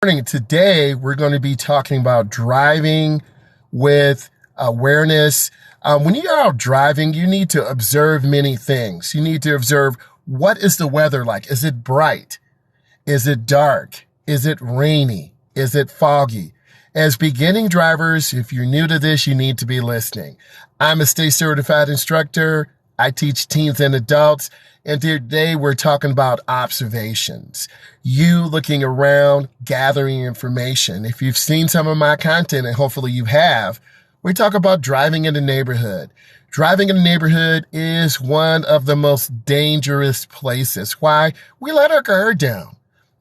Morning. Today, we're going to be talking about driving with awareness. When you're out driving, you need to observe many things. You need to observe, what is the weather like? Is it bright? Is it dark? Is it rainy? Is it foggy? As beginning drivers, if you're new to this, you need to be listening. I'm a state certified instructor. I teach teens and adults. And today we're talking about observations. You looking around, gathering information. If you've seen some of my content, and hopefully you have, we talk about driving in the neighborhood. Driving in the neighborhood is one of the most dangerous places. Why? We let our guard down.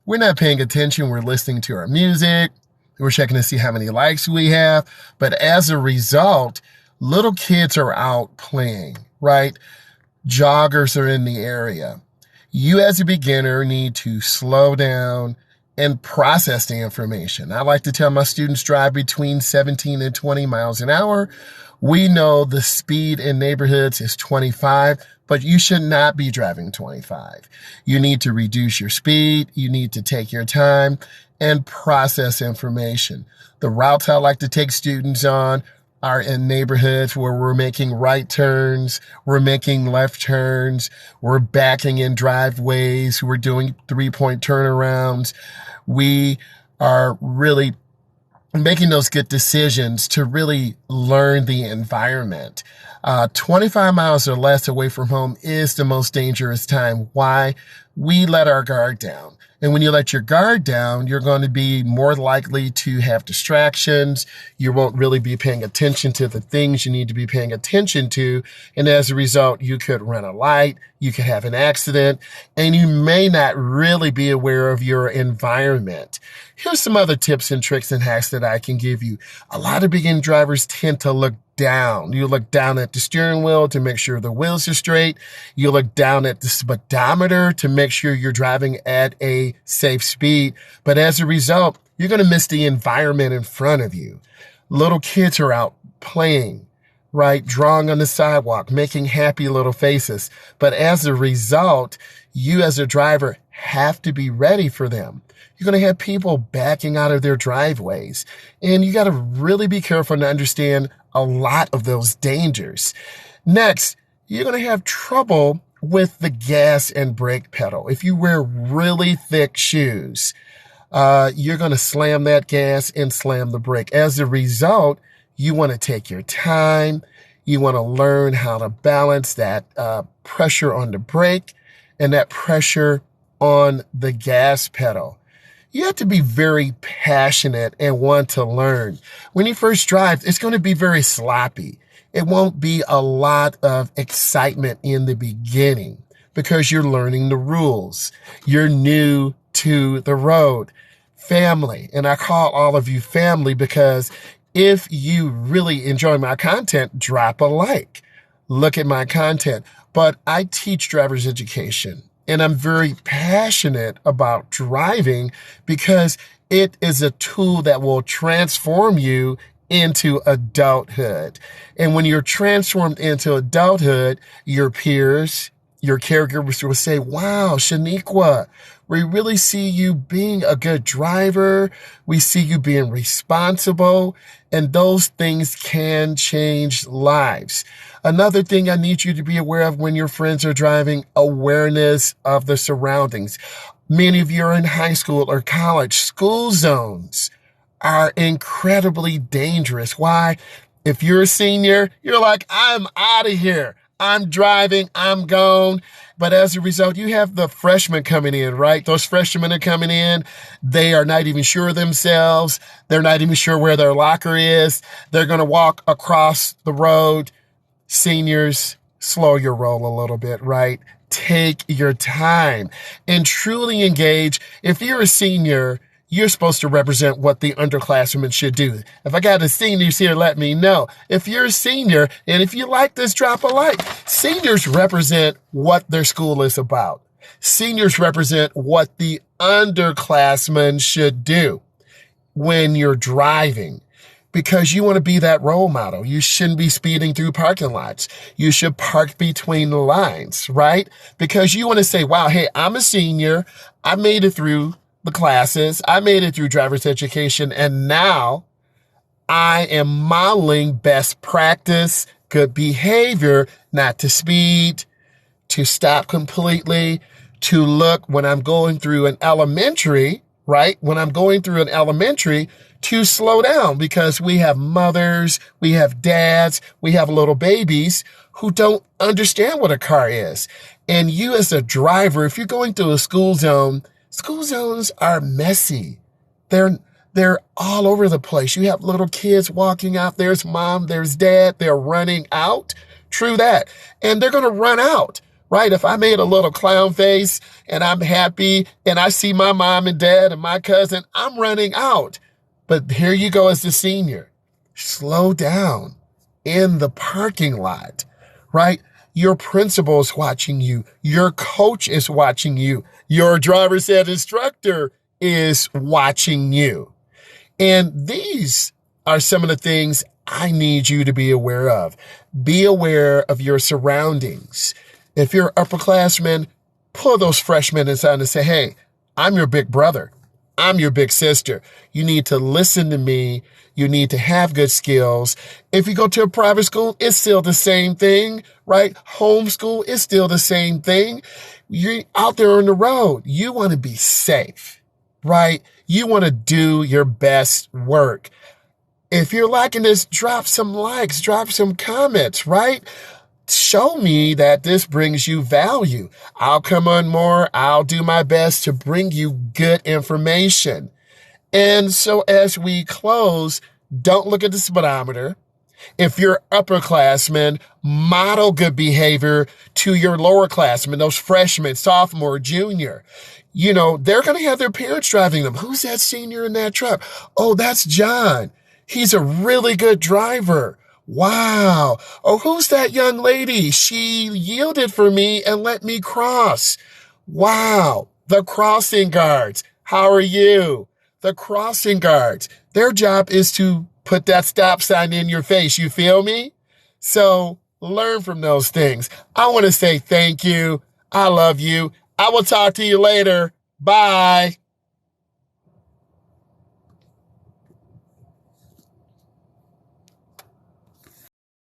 We're not paying attention. We're listening to our music. We're checking to see how many likes we have. But as a result, little kids are out playing, right? Joggers are in the area. You as a beginner need to slow down and process the information. I like to tell my students drive between 17 and 20 miles an hour. We know the speed in neighborhoods is 25, but you should not be driving 25. You need to reduce your speed. You need to take your time and process information. The routes I like to take students on are in neighborhoods where we're making right turns, we're making left turns, we're backing in driveways, we're doing 3-point turnarounds. We are really making those good decisions to really learn the environment. 25 miles or less away from home is the most dangerous time. Why? We let our guard down. And when you let your guard down, you're going to be more likely to have distractions. You won't really be paying attention to the things you need to be paying attention to. And as a result, you could run a light, you could have an accident, and you may not really be aware of your environment. Here's some other tips and tricks and hacks that I can give you. A lot of beginning drivers tend to look down. You look down at the steering wheel to make sure the wheels are straight. You look down at the speedometer to make sure you're driving at a safe speed. But as a result, you're going to miss the environment in front of you. Little kids are out playing, right? Drawing on the sidewalk, making happy little faces. But as a result, you as a driver have to be ready for them. You're going to have people backing out of their driveways. And you got to really be careful to understand a lot of those dangers. Next, you're going to have trouble with the gas and brake pedal. If you wear really thick shoes, you're going to slam that gas and slam the brake. As a result, you want to take your time. You want to learn how to balance that pressure on the brake and that pressure on the gas pedal. You have to be very passionate and want to learn. When you first drive, it's going to be very sloppy. It won't be a lot of excitement in the beginning because you're learning the rules. You're new to the road. Family, and I call all of you family because if you really enjoy my content, drop a like. Look at my content. But I teach driver's education. And I'm very passionate about driving because it is a tool that will transform you into adulthood. And when you're transformed into adulthood, your peers, your caregivers will say, wow, Shaniqua, we really see you being a good driver. We see you being responsible. And those things can change lives. Another thing I need you to be aware of when your friends are driving, awareness of the surroundings. Many of you are in high school or college. School zones are incredibly dangerous. Why? If you're a senior, you're like, I'm out of here. I'm driving, I'm gone. But as a result, you have the freshmen coming in, right? Those freshmen are coming in. They are not even sure of themselves. They're not even sure where their locker is. They're going to walk across the road. Seniors, slow your roll a little bit, right? Take your time and truly engage. If you're a senior, you're supposed to represent what the underclassmen should do. If I got a seniors here, let me know. If you're a senior, and if you like this, drop a like. Seniors represent what their school is about. Seniors represent what the underclassmen should do when you're driving. Because you want to be that role model. You shouldn't be speeding through parking lots. You should park between the lines, right? Because you want to say, wow, hey, I'm a senior. I made it through the classes. I made it through driver's education, and now I am modeling best practice, good behavior, not to speed, to stop completely, to look when I'm going through an elementary, right? When I'm going through an elementary, to slow down, because we have mothers, we have dads, we have little babies who don't understand what a car is. And you as a driver, if you're going through a school zone, school zones are messy. They're all over the place. You have little kids walking out. There's mom, there's dad. They're running out. True that. And they're going to run out, right? If I made a little clown face and I'm happy and I see my mom and dad and my cousin, I'm running out. But here you go as the senior. Slow down in the parking lot, right? Your principal is watching you. Your coach is watching you. Your driver's ed instructor is watching you. And these are some of the things I need you to be aware of. Be aware of your surroundings. If you're upperclassmen, pull those freshmen aside and say, hey, I'm your big brother. I'm your big sister. You need to listen to me. You need to have good skills. If you go to a private school, it's still the same thing, right? Homeschool is still the same thing. You're out there on the road. You want to be safe, right? You want to do your best work. If you're liking this, drop some likes, drop some comments, right? Show me that this brings you value. I'll come on more. I'll do my best to bring you good information. And so as we close, don't look at the speedometer. If you're upperclassmen, model good behavior to your lowerclassmen, those freshmen, sophomore, junior. You know, they're going to have their parents driving them. Who's that senior in that truck? Oh, that's John. He's a really good driver. Wow. Oh, who's that young lady? She yielded for me and let me cross. Wow. The crossing guards. How are you? The crossing guards. Their job is to put that stop sign in your face. You feel me? So learn from those things. I want to say thank you. I love you. I will talk to you later. Bye.